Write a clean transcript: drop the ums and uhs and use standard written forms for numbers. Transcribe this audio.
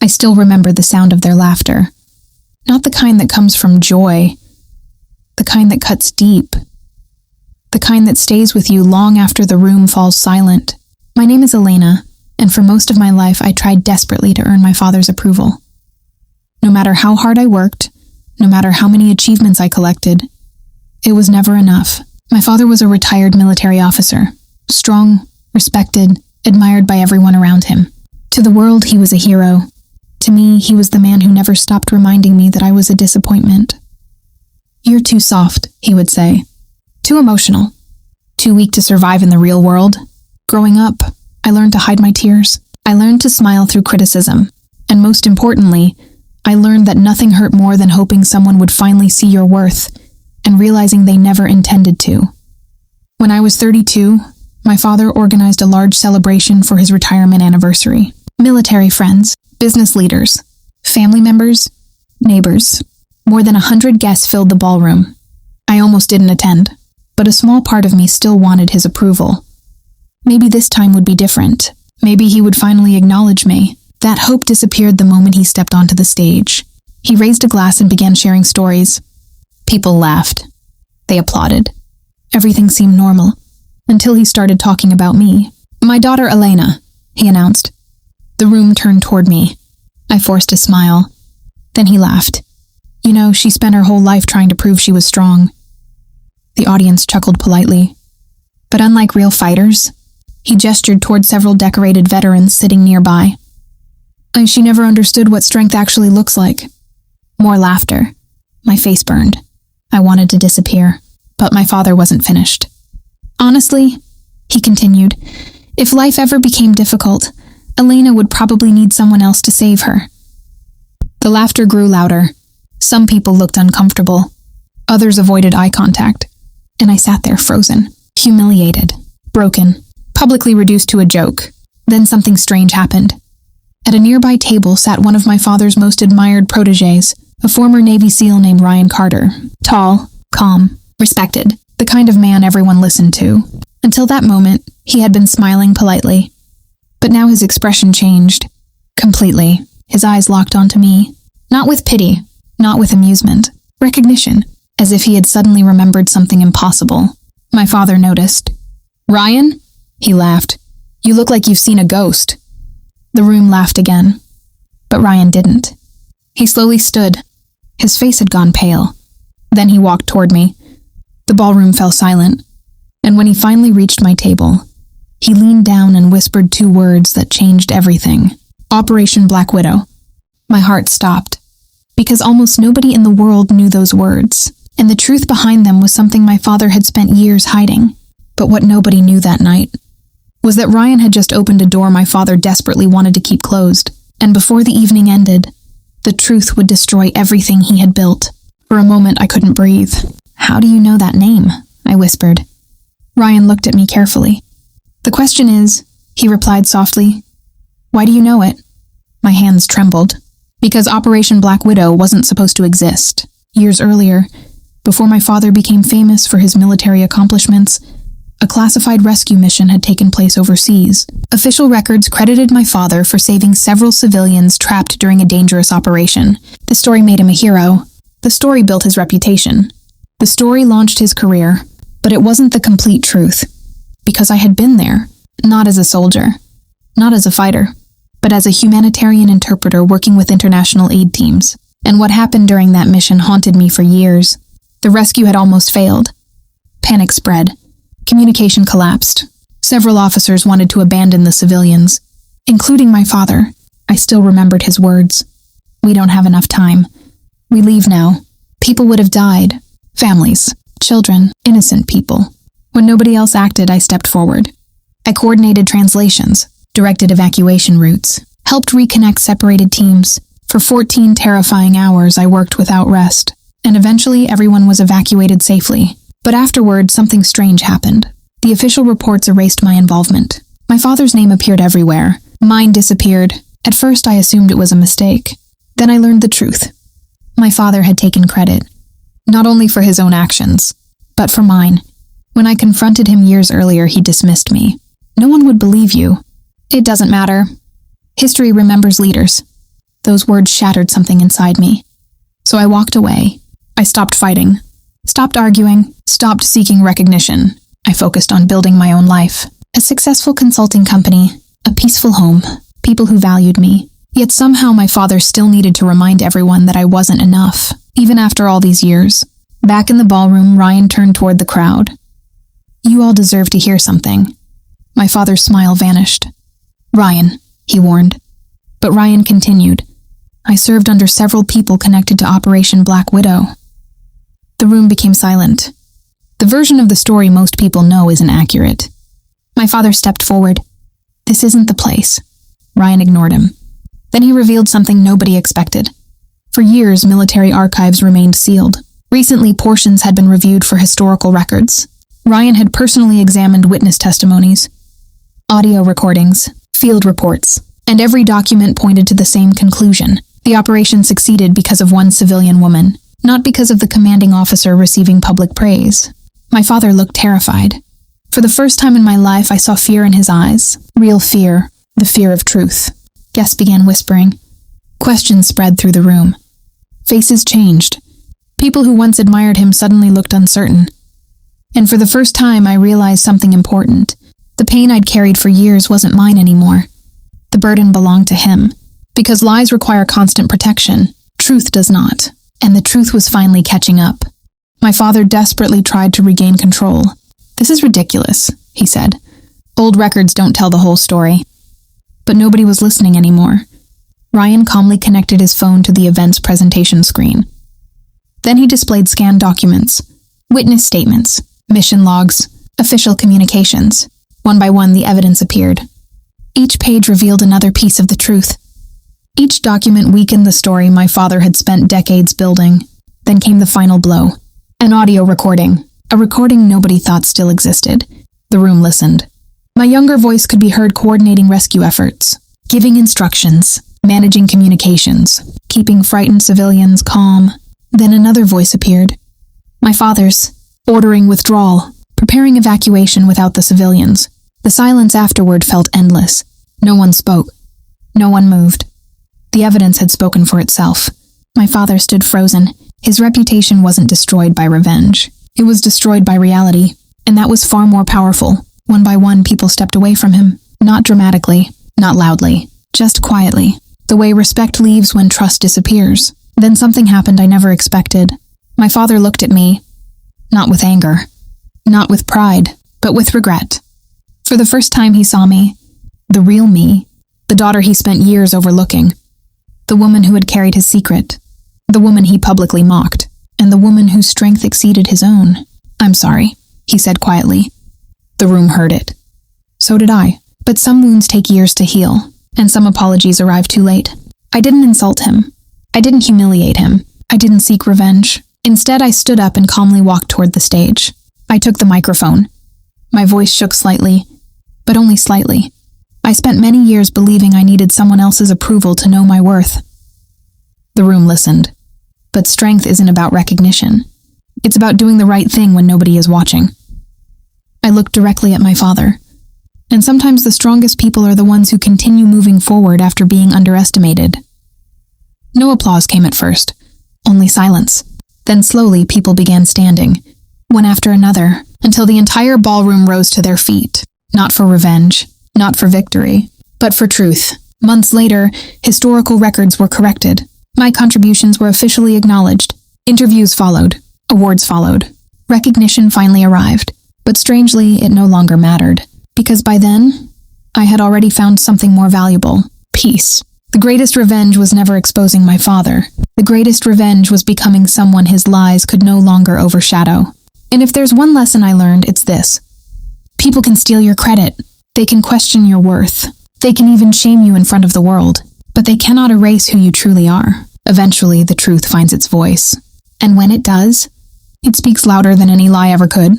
I still remember the sound of their laughter. Not the kind that comes from joy, the kind that cuts deep, the kind that stays with you long after the room falls silent. My name is Elena, and for most of my life I tried desperately to earn my father's approval. No matter how hard I worked, no matter how many achievements I collected, it was never enough. My father was a retired military officer, strong, respected, admired by everyone around him. To the world, he was a hero. To me, he was the man who never stopped reminding me that I was a disappointment. "You're too soft," he would say. "Too emotional. Too weak to survive in the real world." Growing up, I learned to hide my tears. I learned to smile through criticism. And most importantly, I learned that nothing hurt more than hoping someone would finally see your worth and realizing they never intended to. When I was 32, my father organized a large celebration for his retirement anniversary. Military friends, business leaders, family members, neighbors. More than 100 guests filled the ballroom. I almost didn't attend, but a small part of me still wanted his approval. Maybe this time would be different. Maybe he would finally acknowledge me. That hope disappeared the moment he stepped onto the stage. He raised a glass and began sharing stories. People laughed. They applauded. Everything seemed normal, until he started talking about me. "My daughter Elena," he announced. The room turned toward me. I forced a smile. Then he laughed. "You know, she spent her whole life trying to prove she was strong." The audience chuckled politely. But unlike real fighters, he gestured toward several decorated veterans sitting nearby. "She never understood what strength actually looks like." More laughter. My face burned. I wanted to disappear, but my father wasn't finished. "Honestly," he continued, "if life ever became difficult, Elena would probably need someone else to save her." The laughter grew louder. Some people looked uncomfortable. Others avoided eye contact, and I sat there frozen, humiliated, broken, publicly reduced to a joke. Then something strange happened. At a nearby table sat one of my father's most admired protégés, a former Navy SEAL named Ryan Carter. Tall, calm, respected, the kind of man everyone listened to. Until that moment, he had been smiling politely. But now his expression changed. Completely. His eyes locked onto me. Not with pity, not with amusement. Recognition, as if he had suddenly remembered something impossible. My father noticed. "Ryan?" He laughed. "You look like you've seen a ghost." The room laughed again. But Ryan didn't. He slowly stood. His face had gone pale. Then he walked toward me. The ballroom fell silent. And when he finally reached my table, he leaned down and whispered 2 words that changed everything. Operation Black Widow. My heart stopped. Because almost nobody in the world knew those words. And the truth behind them was something my father had spent years hiding. But what nobody knew that night was that Ryan had just opened a door my father desperately wanted to keep closed. And before the evening ended, the truth would destroy everything he had built. For a moment, I couldn't breathe. "How do you know that name?" I whispered. Ryan looked at me carefully. "The question is," he replied softly, "why do you know it?" My hands trembled. Because Operation Black Widow wasn't supposed to exist. Years earlier, before my father became famous for his military accomplishments, a classified rescue mission had taken place overseas. Official records credited my father for saving several civilians trapped during a dangerous operation. The story made him a hero. The story built his reputation. The story launched his career. But it wasn't the complete truth. Because I had been there, not as a soldier, not as a fighter, but as a humanitarian interpreter working with international aid teams. And what happened during that mission haunted me for years. The rescue had almost failed. Panic spread. Communication collapsed. Several officers wanted to abandon the civilians, including my father. I still remembered his words. "We don't have enough time. We leave now." People would have died. Families, children, innocent people. When nobody else acted, I stepped forward. I coordinated translations, directed evacuation routes, helped reconnect separated teams. For 14 terrifying hours, I worked without rest, and eventually everyone was evacuated safely. But afterward, something strange happened. The official reports erased my involvement. My father's name appeared everywhere. Mine disappeared. At first, I assumed it was a mistake. Then I learned the truth. My father had taken credit, not only for his own actions, but for mine. When I confronted him years earlier, he dismissed me. "No one would believe you. It doesn't matter. History remembers leaders." Those words shattered something inside me. So I walked away. I stopped fighting, stopped arguing, stopped seeking recognition. I focused on building my own life. A successful consulting company, a peaceful home, people who valued me. Yet somehow my father still needed to remind everyone that I wasn't enough, even after all these years. Back in the ballroom, Ryan turned toward the crowd. "You all deserve to hear something." My father's smile vanished. "Ryan," he warned. But Ryan continued. "I served under several people connected to Operation Black Widow." The room became silent. The version of the story most people know isn't accurate. My father stepped forward. "This isn't the place." Ryan ignored him. Then he revealed something nobody expected. For years, military archives remained sealed. Recently, portions had been reviewed for historical records. Ryan had personally examined witness testimonies, audio recordings, field reports, and every document pointed to the same conclusion. The operation succeeded because of one civilian woman, not because of the commanding officer receiving public praise. My father looked terrified. For the first time in my life, I saw fear in his eyes. Real fear, the fear of truth. Guests began whispering. Questions spread through the room. Faces changed. People who once admired him suddenly looked uncertain. And for the first time, I realized something important. The pain I'd carried for years wasn't mine anymore. The burden belonged to him. Because lies require constant protection, truth does not. And the truth was finally catching up. My father desperately tried to regain control. "This is ridiculous," he said. "Old records don't tell the whole story." But nobody was listening anymore. Ryan calmly connected his phone to the event's presentation screen. Then he displayed scanned documents, witness statements, mission logs, official communications. One by one, the evidence appeared. Each page revealed another piece of the truth. Each document weakened the story my father had spent decades building. Then came the final blow. An audio recording. A recording nobody thought still existed. The room listened. My younger voice could be heard coordinating rescue efforts, giving instructions, managing communications, keeping frightened civilians calm. Then another voice appeared. My father's, ordering withdrawal, preparing evacuation without the civilians. The silence afterward felt endless. No one spoke. No one moved. The evidence had spoken for itself. My father stood frozen. His reputation wasn't destroyed by revenge. It was destroyed by reality, and that was far more powerful. One by one, people stepped away from him. Not dramatically, not loudly, just quietly. The way respect leaves when trust disappears. Then something happened I never expected. My father looked at me, not with anger, not with pride, but with regret. For the first time he saw me, the real me, the daughter he spent years overlooking, the woman who had carried his secret, the woman he publicly mocked, and the woman whose strength exceeded his own. "I'm sorry," he said quietly. The room heard it. So did I. But some wounds take years to heal, and some apologies arrive too late. I didn't insult him. I didn't humiliate him. I didn't seek revenge. Instead, I stood up and calmly walked toward the stage. I took the microphone. My voice shook slightly, but only slightly. I spent many years believing I needed someone else's approval to know my worth. The room listened. But strength isn't about recognition. It's about doing the right thing when nobody is watching. I looked directly at my father. And sometimes the strongest people are the ones who continue moving forward after being underestimated. No applause came at first, only silence. Then slowly people began standing, one after another, until the entire ballroom rose to their feet. Not for revenge, not for victory, but for truth. Months later, historical records were corrected. My contributions were officially acknowledged. Interviews followed. Awards followed. Recognition finally arrived. But strangely, it no longer mattered. Because by then, I had already found something more valuable. Peace. The greatest revenge was never exposing my father. The greatest revenge was becoming someone his lies could no longer overshadow. And if there's one lesson I learned, it's this. People can steal your credit. They can question your worth. They can even shame you in front of the world. But they cannot erase who you truly are. Eventually, the truth finds its voice. And when it does, it speaks louder than any lie ever could.